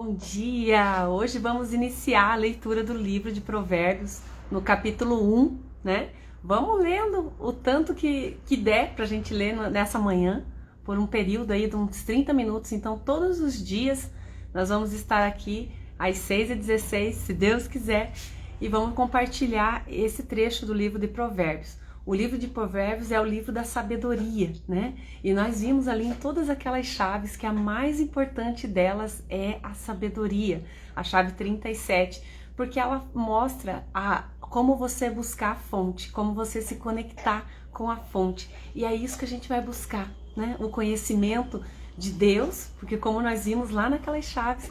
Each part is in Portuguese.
Bom dia! Hoje vamos iniciar a leitura do livro de Provérbios, no capítulo 1, né? Vamos lendo o tanto que der pra gente ler nessa manhã, por um período aí de uns 30 minutos. Então, todos os dias nós vamos estar aqui às 6h16, se Deus quiser, e vamos compartilhar esse trecho do livro de Provérbios. O livro de Provérbios é o livro da sabedoria, né? E nós vimos ali em todas aquelas chaves que a mais importante delas é a sabedoria, a chave 37, porque ela mostra como você buscar a fonte, como você se conectar com a fonte. E é isso que a gente vai buscar, né? O conhecimento de Deus, porque como nós vimos lá naquelas chaves,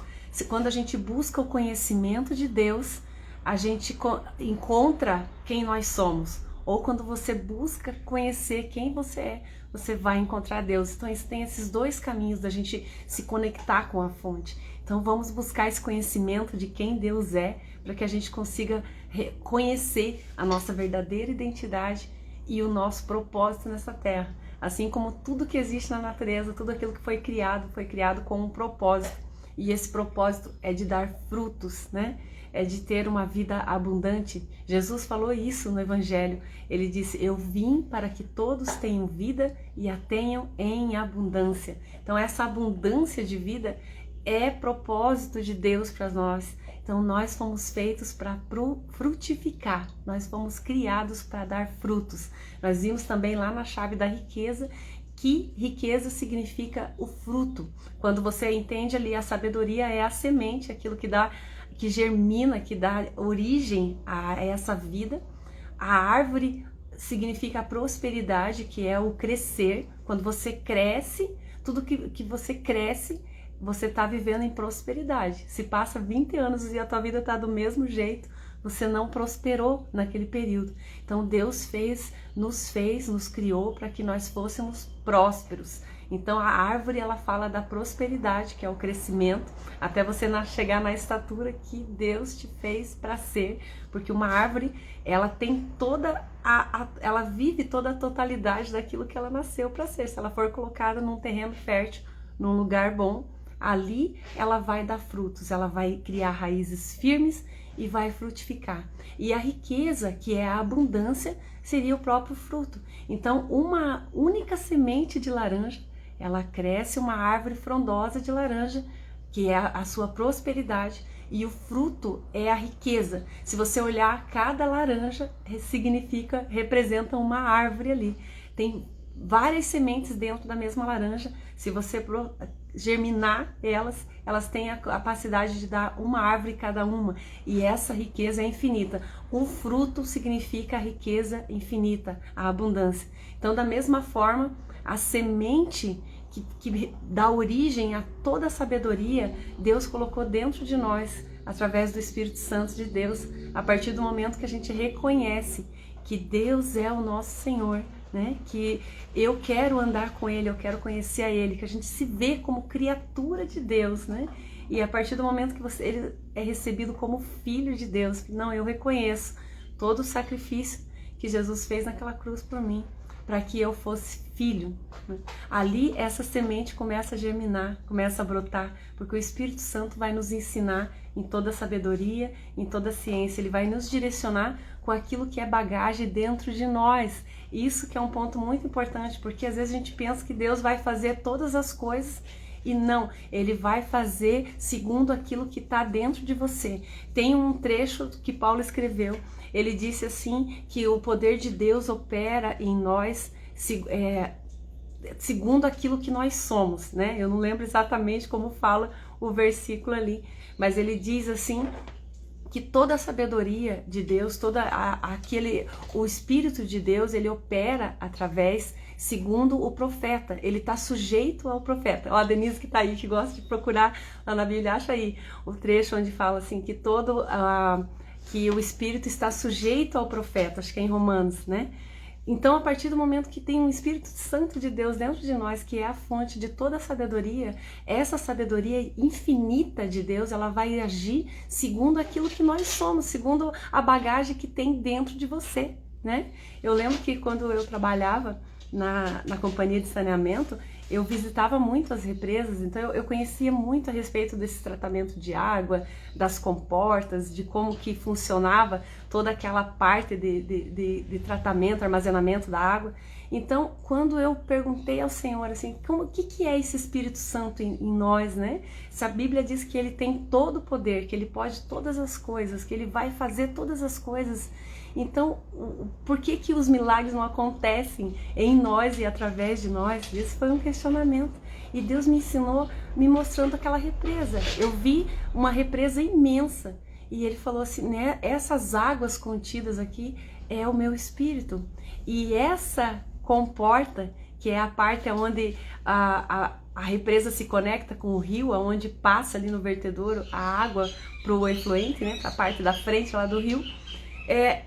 quando a gente busca o conhecimento de Deus, a gente encontra quem nós somos. Ou quando você busca conhecer quem você é, você vai encontrar Deus. Então tem esses dois caminhos da gente se conectar com a fonte. Então vamos buscar esse conhecimento de quem Deus é, para que a gente consiga conhecer a nossa verdadeira identidade e o nosso propósito nessa terra. Assim como tudo que existe na natureza, tudo aquilo que foi criado com um propósito. E esse propósito é de dar frutos, né? É de ter uma vida abundante. Jesus falou isso no Evangelho. Ele disse: eu vim para que todos tenham vida e a tenham em abundância. Então essa abundância de vida é propósito de Deus para nós. Então nós fomos feitos para frutificar. Nós fomos criados para dar frutos. Nós vimos também lá na chave da riqueza que riqueza significa o fruto. Quando você entende ali, a sabedoria é a semente, aquilo que germina, que dá origem a essa vida. A árvore significa a prosperidade, que é o crescer. Quando você cresce, tudo que você cresce, você está vivendo em prosperidade. Se passa 20 anos e a tua vida está do mesmo jeito, você não prosperou naquele período. Então Deus nos criou para que nós fôssemos prósperos. Então a árvore, ela fala da prosperidade, que é o crescimento, até você chegar na estatura que Deus te fez para ser, porque uma árvore, ela tem ela vive toda a totalidade daquilo que ela nasceu para ser. Se ela for colocada num terreno fértil, num lugar bom, ali ela vai dar frutos, ela vai criar raízes firmes e vai frutificar. E a riqueza, que é a abundância, seria o próprio fruto. Então, uma única semente de laranja, ela cresce uma árvore frondosa de laranja, que é a sua prosperidade, e o fruto é a riqueza. Se você olhar, cada laranja representa uma árvore ali. Tem várias sementes dentro da mesma laranja. Se você germinar elas têm a capacidade de dar uma árvore cada uma, e essa riqueza é infinita. O fruto significa a riqueza infinita, a abundância. Então, da mesma forma, a semente que dá origem a toda a sabedoria, Deus colocou dentro de nós, através do Espírito Santo de Deus, a partir do momento que a gente reconhece que Deus é o nosso Senhor, né? Que eu quero andar com Ele, eu quero conhecer a Ele, que a gente se vê como criatura de Deus, né? E a partir do momento que ele é recebido como filho de Deus, não, eu reconheço todo o sacrifício que Jesus fez naquela cruz por mim, para que eu fosse filho. Ali essa semente começa a germinar, começa a brotar, porque o Espírito Santo vai nos ensinar em toda a sabedoria, em toda a ciência. Ele vai nos direcionar com aquilo que é bagagem dentro de nós. Isso que é um ponto muito importante, porque às vezes a gente pensa que Deus vai fazer todas as coisas, e não, Ele vai fazer segundo aquilo que está dentro de você. Tem um trecho que Paulo escreveu, ele disse assim, que o poder de Deus opera em nós segundo aquilo que nós somos, né? Eu não lembro exatamente como fala o versículo ali, mas ele diz assim, que toda a sabedoria de Deus, o Espírito de Deus, ele opera através, segundo o profeta. Ele está sujeito ao profeta. Ó, a Denise que está aí, que gosta de procurar lá na Bíblia, acha aí o trecho onde fala assim, que que o Espírito está sujeito ao profeta, acho que é em Romanos, né? Então, a partir do momento que tem um Espírito Santo de Deus dentro de nós, que é a fonte de toda a sabedoria, essa sabedoria infinita de Deus, ela vai agir segundo aquilo que nós somos, segundo a bagagem que tem dentro de você, né? Eu lembro que quando eu trabalhava na companhia de saneamento, eu visitava muito as represas, então eu conhecia muito a respeito desse tratamento de água, das comportas, de como que funcionava toda aquela parte de tratamento, armazenamento da água. Então, quando eu perguntei ao Senhor, assim, o que é esse Espírito Santo em nós, né? Se a Bíblia diz que ele tem todo o poder, que ele pode todas as coisas, que ele vai fazer todas as coisas, então, por que que os milagres não acontecem em nós e através de nós? Esse foi um questionamento. E Deus me ensinou, me mostrando aquela represa. Eu vi uma represa imensa. E ele falou assim, né, essas águas contidas aqui é o meu espírito. E essa comporta, que é a parte onde a represa se conecta com o rio, onde passa ali no vertedouro a água para o efluente, né, para a parte da frente lá do rio, é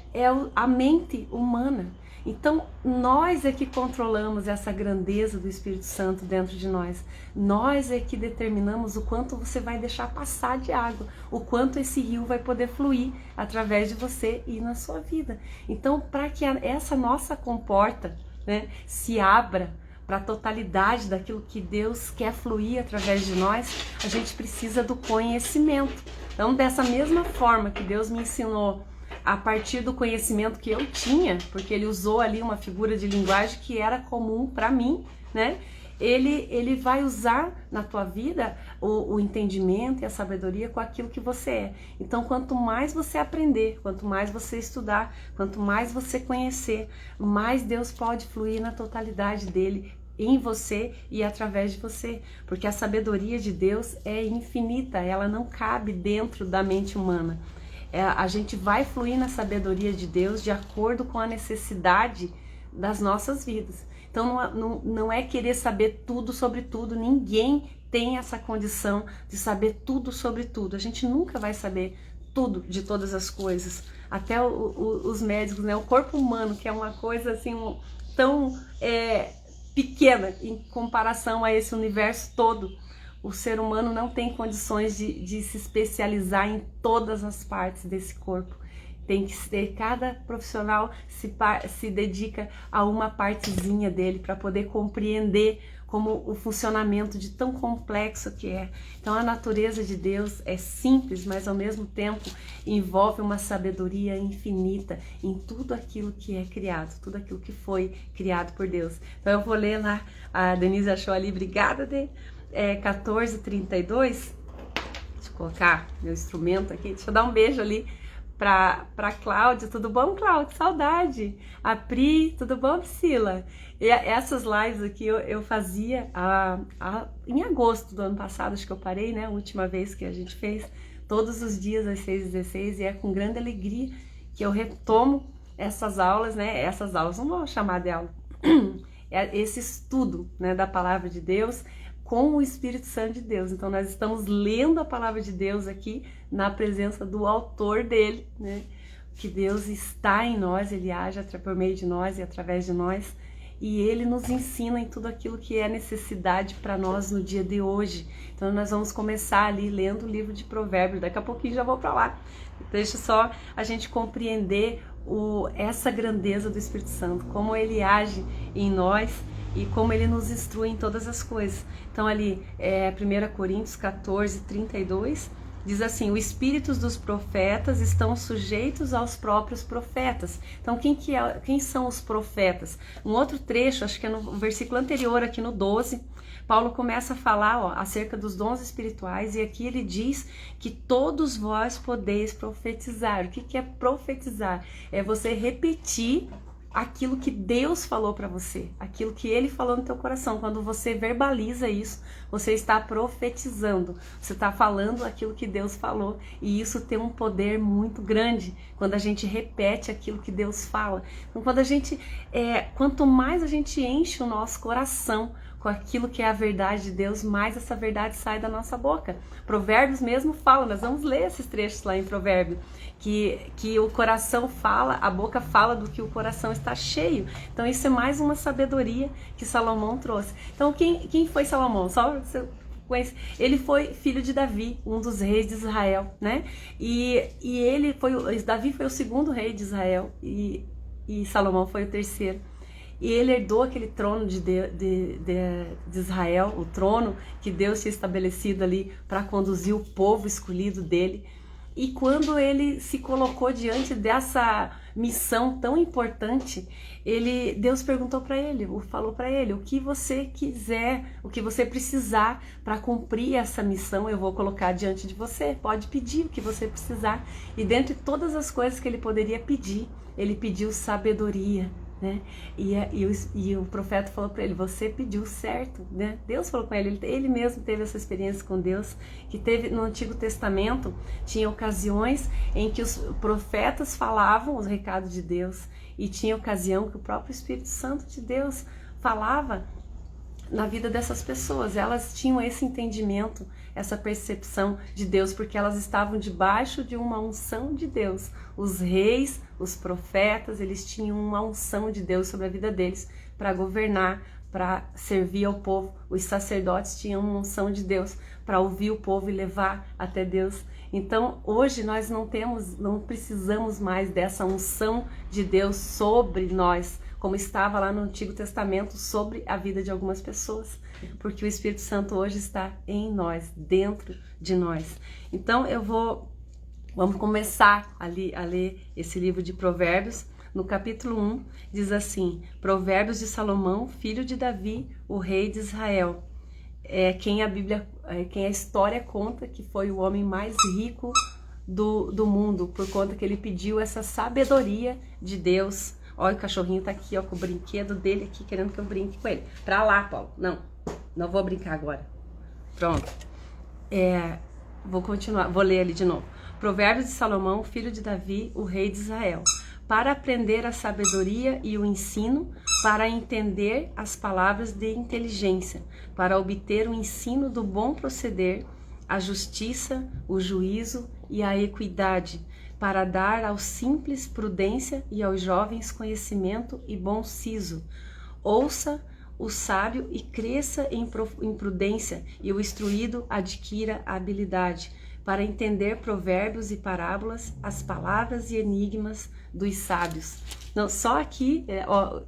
a mente humana. Então, nós é que controlamos essa grandeza do Espírito Santo dentro de nós. Nós é que determinamos o quanto você vai deixar passar de água, o quanto esse rio vai poder fluir através de você e na sua vida. Então, para que essa nossa comporta, né, se abra para a totalidade daquilo que Deus quer fluir através de nós, a gente precisa do conhecimento. Então, dessa mesma forma que Deus me ensinou a partir do conhecimento que eu tinha, porque ele usou ali uma figura de linguagem que era comum para mim, né? Ele vai usar na tua vida o entendimento e a sabedoria com aquilo que você é. Então, quanto mais você aprender, quanto mais você estudar, quanto mais você conhecer, mais Deus pode fluir na totalidade dele em você e através de você, porque a sabedoria de Deus é infinita, ela não cabe dentro da mente humana. A gente vai fluir na sabedoria de Deus de acordo com a necessidade das nossas vidas. Então não é querer saber tudo sobre tudo, ninguém tem essa condição de saber tudo sobre tudo. A gente nunca vai saber tudo de todas as coisas. Até os médicos, né? O corpo humano, que é uma coisa assim tão pequena em comparação a esse universo todo. O ser humano não tem condições de se especializar em todas as partes desse corpo. Tem que ser, cada profissional se dedica a uma partezinha dele para poder compreender como o funcionamento de tão complexo que é. Então a natureza de Deus é simples, mas ao mesmo tempo envolve uma sabedoria infinita em tudo aquilo que é criado, tudo aquilo que foi criado por Deus. Então eu vou ler lá, a Denise achou ali, obrigada, Dê. 14:32, deixa eu colocar meu instrumento aqui, deixa eu dar um beijo ali pra Cláudia. Tudo bom, Cláudia? Saudade. A Pri, tudo bom, Priscila? E essas lives aqui eu fazia em agosto do ano passado, acho que eu parei, né, a última vez que a gente fez, todos os dias às 6h16, e é com grande alegria que eu retomo essas aulas, né, essas aulas, não vou chamar de aula, esse estudo, né, da palavra de Deus, com o Espírito Santo de Deus. Então nós estamos lendo a palavra de Deus aqui na presença do autor dele, né? Que Deus está em nós, ele age por meio de nós e através de nós, e ele nos ensina em tudo aquilo que é necessidade para nós no dia de hoje. Então nós vamos começar ali lendo o livro de Provérbios, daqui a pouquinho já vou para lá. Deixa só a gente compreender essa grandeza do Espírito Santo, como ele age em nós e como ele nos instrui em todas as coisas. Então ali, 1 Coríntios 14:32, diz assim: os espíritos dos profetas estão sujeitos aos próprios profetas. Então quem são os profetas? Um outro trecho, acho que é no versículo anterior, aqui no 12, Paulo começa a falar acerca dos dons espirituais, e aqui ele diz que todos vós podeis profetizar. O que é profetizar? É você repetir aquilo que Deus falou para você, aquilo que ele falou no teu coração. Quando você verbaliza isso, você está profetizando, você está falando aquilo que Deus falou, e isso tem um poder muito grande quando a gente repete aquilo que Deus fala. Então, quanto mais a gente enche o nosso coração com aquilo que é a verdade de Deus, mais essa verdade sai da nossa boca. Provérbios mesmo fala, nós vamos ler esses trechos lá em Provérbios, que o coração fala, a boca fala do que o coração está cheio. Então isso é mais uma sabedoria que Salomão trouxe. Então quem foi Salomão? Ele foi filho de Davi, um dos reis de Israel, né? E Davi foi o segundo rei de Israel, e Salomão foi o terceiro. E ele herdou aquele trono de Israel, o trono que Deus tinha estabelecido ali para conduzir o povo escolhido dele. E quando ele se colocou diante dessa missão tão importante, Deus perguntou para ele, falou para ele, o que você quiser, o que você precisar para cumprir essa missão, eu vou colocar diante de você. Pode pedir o que você precisar. E dentre todas as coisas que ele poderia pedir, ele pediu sabedoria, né? E o profeta falou para ele, você pediu certo, né? Deus falou com ele mesmo teve essa experiência com Deus, que teve no Antigo Testamento, tinha ocasiões em que os profetas falavam os recados de Deus, e tinha ocasião que o próprio Espírito Santo de Deus falava na vida dessas pessoas. Elas tinham esse entendimento, essa percepção de Deus, porque elas estavam debaixo de uma unção de Deus. Os reis, os profetas, eles tinham uma unção de Deus sobre a vida deles para governar, para servir ao povo. Os sacerdotes tinham uma unção de Deus para ouvir o povo e levar até Deus. Então, hoje nós não precisamos mais dessa unção de Deus sobre nós, como estava lá no Antigo Testamento sobre a vida de algumas pessoas, porque o Espírito Santo hoje está em nós, dentro de nós. Então vamos começar a ler esse livro de Provérbios. No capítulo 1 diz assim: Provérbios de Salomão, filho de Davi, o rei de Israel. Quem a história conta que foi o homem mais rico do mundo, por conta que ele pediu essa sabedoria de Deus. Olha, o cachorrinho tá aqui, ó, com o brinquedo dele aqui, querendo que eu brinque com ele. Pra lá, Paulo. Não vou brincar agora. Pronto. Vou continuar, vou ler ali de novo. Provérbios de Salomão, filho de Davi, o rei de Israel. Para aprender a sabedoria e o ensino, para entender as palavras de inteligência, para obter o ensino do bom proceder, a justiça, o juízo e a equidade, para dar aos simples prudência e aos jovens conhecimento e bom siso. Ouça o sábio e cresça em prudência, e o instruído adquira habilidade, para entender provérbios e parábolas, as palavras e enigmas dos sábios. Não, só aqui,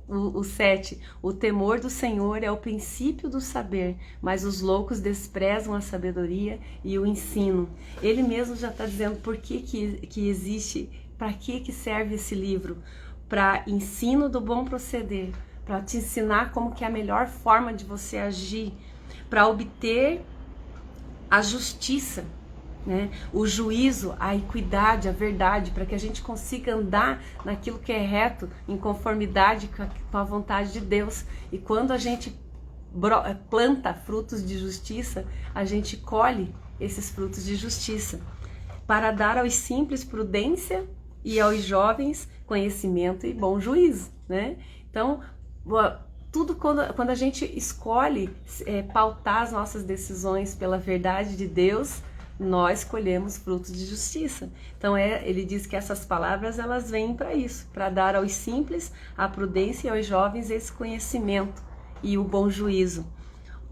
o 7, o temor do Senhor é o princípio do saber, mas os loucos desprezam a sabedoria e o ensino. Ele mesmo já está dizendo por que existe, para que serve esse livro? Para ensino do bom proceder, para te ensinar como que é a melhor forma de você agir, para obter a justiça, né? O juízo, a equidade, a verdade, para que a gente consiga andar naquilo que é reto, em conformidade com a vontade de Deus. E quando a gente planta frutos de justiça, a gente colhe esses frutos de justiça. Para dar aos simples prudência e aos jovens conhecimento e bom juízo, né? Então, tudo quando a gente escolhe pautar as nossas decisões pela verdade de Deus, nós colhemos frutos de justiça. Então ele diz que essas palavras elas vêm para isso, para dar aos simples a prudência e aos jovens esse conhecimento e o bom juízo.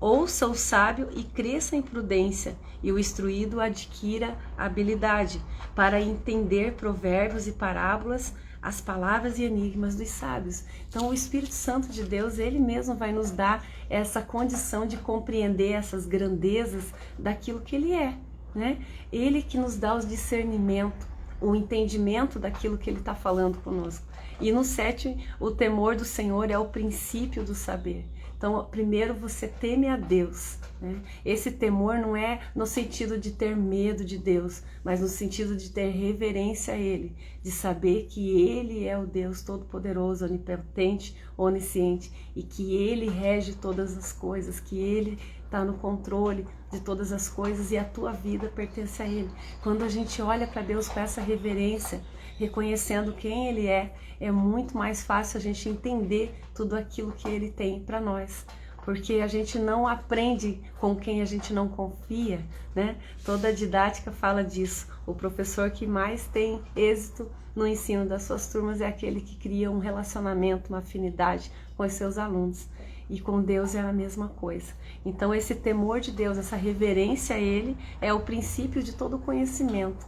Ouça o sábio e cresça em prudência, e o instruído adquira habilidade, para entender provérbios e parábolas, as palavras e enigmas dos sábios. Então o Espírito Santo de Deus, ele mesmo vai nos dar essa condição de compreender essas grandezas daquilo que ele é, né? Ele que nos dá os discernimento, o entendimento daquilo que ele está falando conosco. E no 7, o temor do Senhor é o princípio do saber. Então, primeiro você teme a Deus, né? Esse temor não é no sentido de ter medo de Deus, mas no sentido de ter reverência a Ele, de saber que Ele é o Deus Todo-Poderoso, Onipotente, Onisciente, e que Ele rege todas as coisas, que Ele está no controle de todas as coisas e a tua vida pertence a Ele. Quando a gente olha para Deus com essa reverência, reconhecendo quem Ele é muito mais fácil a gente entender tudo aquilo que Ele tem para nós, porque a gente não aprende com quem a gente não confia, né? Toda a didática fala disso. O professor que mais tem êxito no ensino das suas turmas é aquele que cria um relacionamento, uma afinidade com os seus alunos. E com Deus é a mesma coisa. Então esse temor de Deus, essa reverência a Ele, é o princípio de todo conhecimento,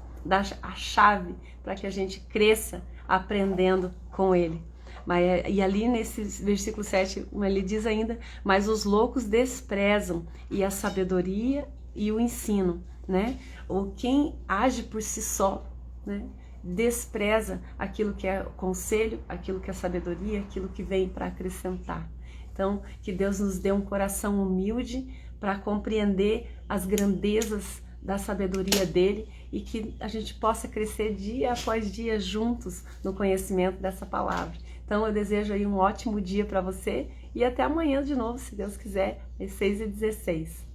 a chave para que a gente cresça aprendendo com Ele. E ali nesse versículo 7, ele diz ainda, mas os loucos desprezam e a sabedoria e o ensino, né? Ou quem age por si só, né? Despreza aquilo que é o conselho, aquilo que é sabedoria, aquilo que vem para acrescentar. Então, que Deus nos dê um coração humilde para compreender as grandezas da sabedoria dele e que a gente possa crescer dia após dia juntos no conhecimento dessa palavra. Então, eu desejo aí um ótimo dia para você e até amanhã de novo, se Deus quiser, às 6h16.